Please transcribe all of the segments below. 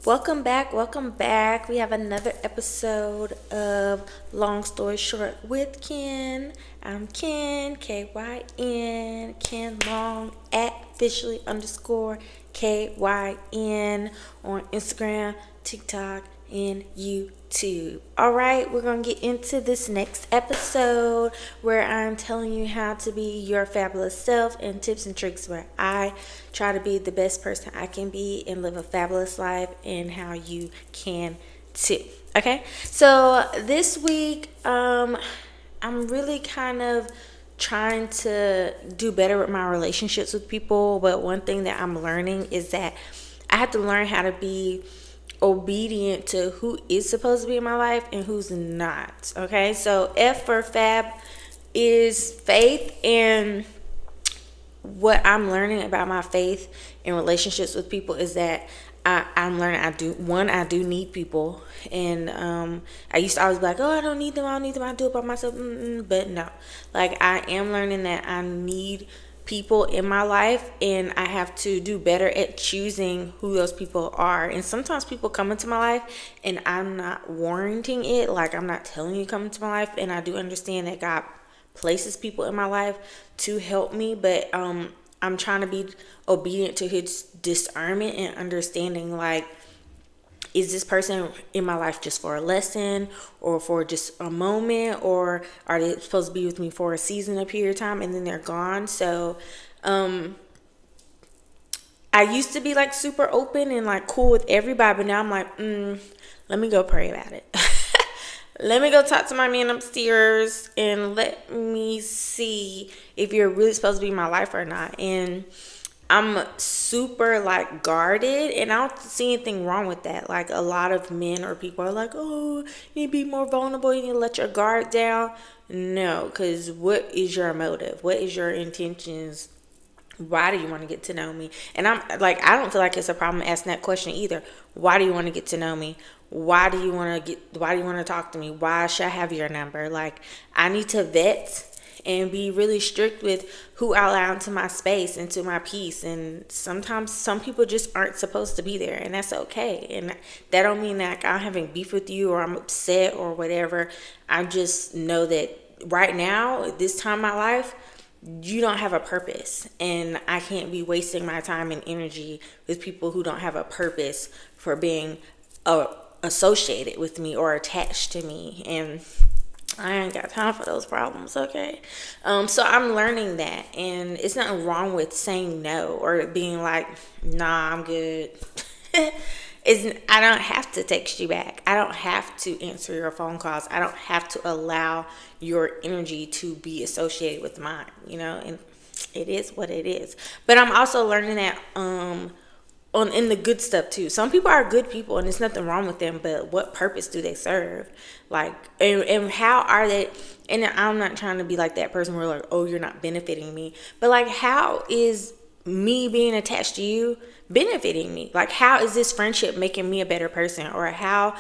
Welcome back. Welcome back. We have another episode of Long Story Short with Ken. I'm Ken, K-Y-N, Ken Long, at officially underscore KYN on Instagram, TikTok, and YouTube. All right, we're going to get into this next episode where I'm telling you how to be your fabulous self and tips and tricks where I try to be the best person I can be and live a fabulous life and how you can too. Okay, so this week, I'm really kind of trying to do better with my relationships with people, but one thing that I'm learning is that I have to learn how to be obedient to who is supposed to be in my life and who's not. Okay, so F for fab is faith, and what I'm learning about my faith in relationships with people is that I'm learning I do need people, and I used to always be like, oh, I don't need them, I do it by myself. But no, like I am learning that I need people in my life, and I have to do better at choosing who those people are. And sometimes people come into my life and I'm not warranting it, like I'm not telling you come into my life, and I do understand that God places people in my life to help me, but I'm trying to be obedient to his discernment and understanding, like, is this person in my life just for a lesson or for just a moment, or are they supposed to be with me for a season, a period of time, and then they're gone? So I used to be like super open and like cool with everybody, but now I'm like, let me go pray about it. Let me go talk to my man upstairs and let me see if you're really supposed to be in my life or not. And I'm super like guarded, and I don't see anything wrong with that. Like a lot of men or people are like, oh, you need to be more vulnerable, you need to let your guard down. No, because what is your motive? What is your intentions? Why do you want to get to know me? And I'm like, I don't feel like it's a problem asking that question either. Why do you want to get to know me? Why do you want to talk to me? Why should I have your number? Like, I need to vet and be really strict with who I allow into my space, into my peace. And sometimes some people just aren't supposed to be there, and that's okay. And that don't mean that I'm having beef with you or I'm upset or whatever. I just know that right now, at this time in my life, you don't have a purpose, and I can't be wasting my time and energy with people who don't have a purpose for being associated with me or attached to me. And I ain't got time for those problems, okay? So I'm learning that, and it's nothing wrong with saying no or being like, nah, I'm good. I don't have to text you back. I don't have to answer your phone calls. I don't have to allow your energy to be associated with mine, and it is what it is. But I'm also learning that in the good stuff too. Some people are good people and there's nothing wrong with them, but what purpose do they serve? Like, and how are they? And I'm not trying to be like that person where like, oh, you're not benefiting me, but like, how is me being attached to you benefiting me? Like, how is this friendship making me a better person? Or how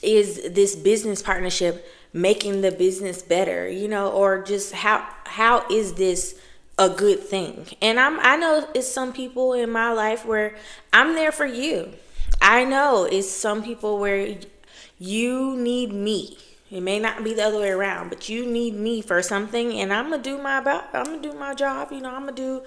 is this business partnership making the business better? Or just how is this a good thing? And I know it's some people in my life where I'm there for you. I know it's some people where you need me. It may not be the other way around, but you need me for something, and I'm gonna do my job. I'm gonna do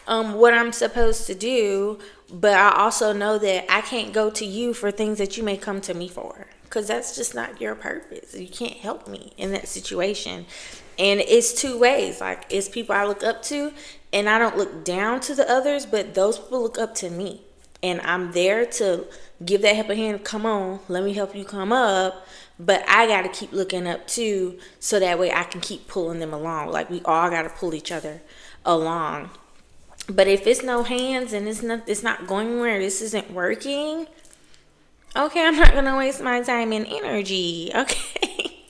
what I'm supposed to do. But I also know that I can't go to you for things that you may come to me for, because that's just not your purpose. You can't help me in that situation. And it's two ways. Like, it's people I look up to, and I don't look down to the others, but those people look up to me, and I'm there to give that helping hand. Come on, let me help you come up. But I got to keep looking up too, so that way I can keep pulling them along. Like, we all got to pull each other along. But if it's no hands and it's not going anywhere, this isn't working, okay, I'm not going to waste my time and energy, okay?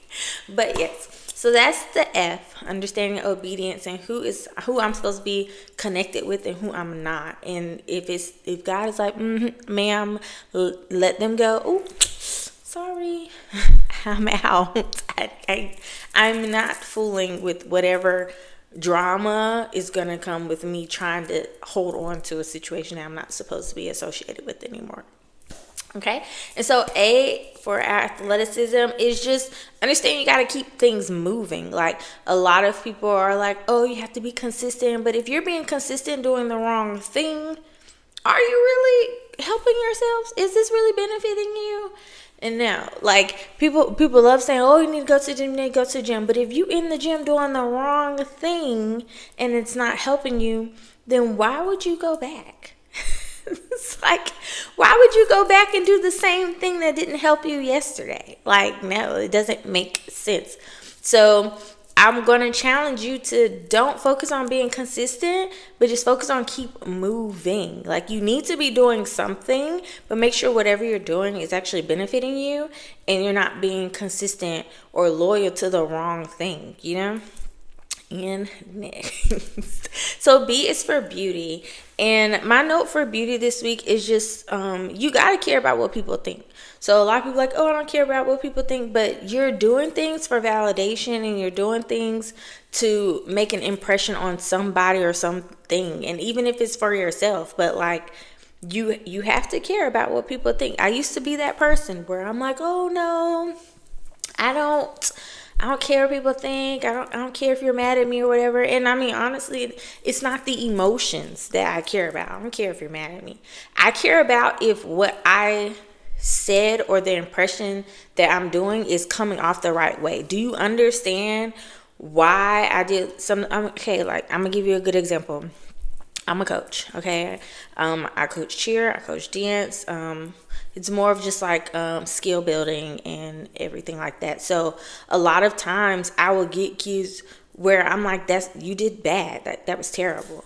But yes, so that's the F, understanding obedience and who I'm supposed to be connected with and who I'm not. And if God is like, ma'am, let them go. Oh, sorry, I'm out. I'm not fooling with whatever drama is going to come with me trying to hold on to a situation that I'm not supposed to be associated with anymore. Okay. And so A for athleticism is just understand you got to keep things moving. Like a lot of people are like, oh, you have to be consistent. But if you're being consistent doing the wrong thing, are you really helping yourselves? Is this really benefiting you? And now, like people love saying, "Oh, you need to go to the gym, you need to go to the gym." But if you in the gym doing the wrong thing and it's not helping you, then why would you go back? It's like, why would you go back and do the same thing that didn't help you yesterday? Like, no, it doesn't make sense. So I'm going to challenge you to don't focus on being consistent, but just focus on keep moving. Like, you need to be doing something, but make sure whatever you're doing is actually benefiting you and you're not being consistent or loyal to the wrong thing, you know? And next. So B is for beauty. And my note for beauty this week is just you got to care about what people think. So a lot of people are like, oh, I don't care about what people think, but you're doing things for validation and you're doing things to make an impression on somebody or something. And even if it's for yourself, but like you have to care about what people think. I used to be that person where I'm like, oh no, I don't care what people think. I don't care if you're mad at me or whatever. And I mean, honestly, it's not the emotions that I care about. I don't care if you're mad at me. I care about if what I said or the impression that I'm doing is coming off the right way. Do you understand why I did something? Okay, like I'm gonna give you a good example. I'm a coach, okay? I coach cheer, I coach dance. It's more of just like skill building and everything like that. So a lot of times I will get cues where I'm like, you did bad. That was terrible.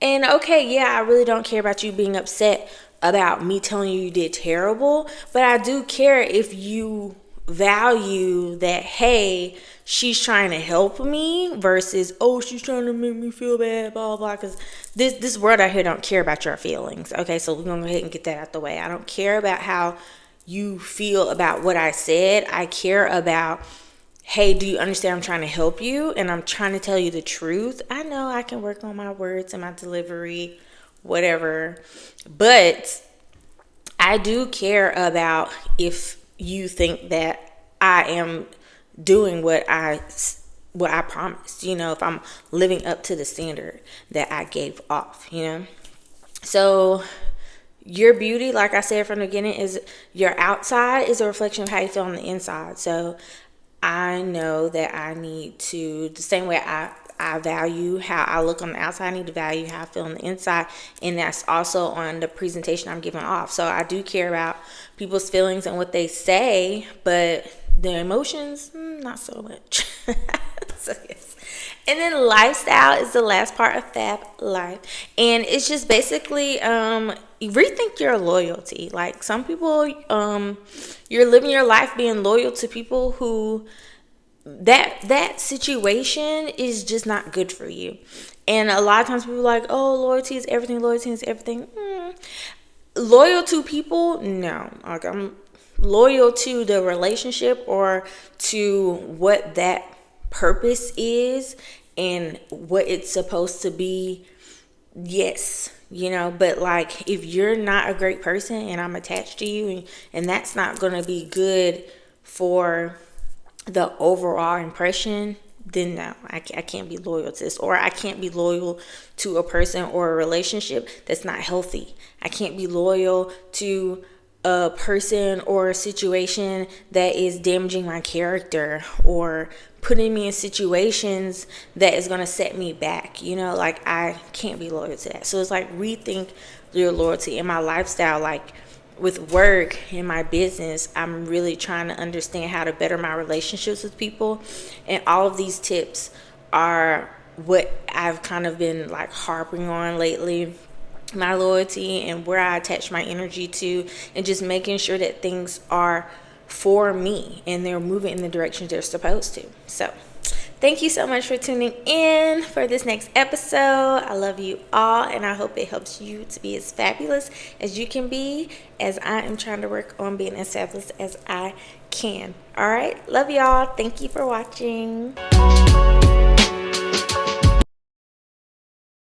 And okay, yeah, I really don't care about you being upset about me telling you did terrible, but I do care if you value that, hey, she's trying to help me versus, oh, she's trying to make me feel bad, blah, blah, because this world out here don't care about your feelings. Okay, so we're going to go ahead and get that out the way. I don't care about how you feel about what I said. I care about, hey, do you understand I'm trying to help you and I'm trying to tell you the truth? I know I can work on my words and my delivery, whatever, but I do care about if you think that I am doing what I promised, you know, if I'm living up to the standard that I gave off, you know. So your beauty, like I said from the beginning, is your outside is a reflection of how you feel on the inside. So I know that I need to, the same way I value how I look on the outside, I need to value how I feel on the inside. And that's also on the presentation I'm giving off. So I do care about people's feelings and what they say, but the emotions, not so much. So yes. And then lifestyle is the last part of Fab Life. And it's just basically rethink your loyalty. Like some people, you're living your life being loyal to people who that situation is just not good for you. And a lot of times people are like, oh, loyalty is everything, loyalty is everything. Loyal to people, no. Like I'm loyal to the relationship or to what that purpose is and what it's supposed to be. Yes, you know, but like if you're not a great person and I'm attached to you and that's not going to be good for the overall impression, then no, I can't be loyal to this, or I can't be loyal to a person or a relationship that's not healthy. I can't be loyal to a person or a situation that is damaging my character or putting me in situations that is going to set me back. You know, like I can't be loyal to that. So it's like rethink your loyalty in my lifestyle. Like with work in my business, I'm really trying to understand how to better my relationships with people. And all of these tips are what I've kind of been like harping on lately. My loyalty and where I attach my energy to, and just making sure that things are for me and they're moving in the direction they're supposed to. So thank you so much for tuning in for this next episode. I love you all, and I hope it helps you to be as fabulous as you can be, as I am trying to work on being as fabulous as I can. All right, love y'all. Thank you for watching.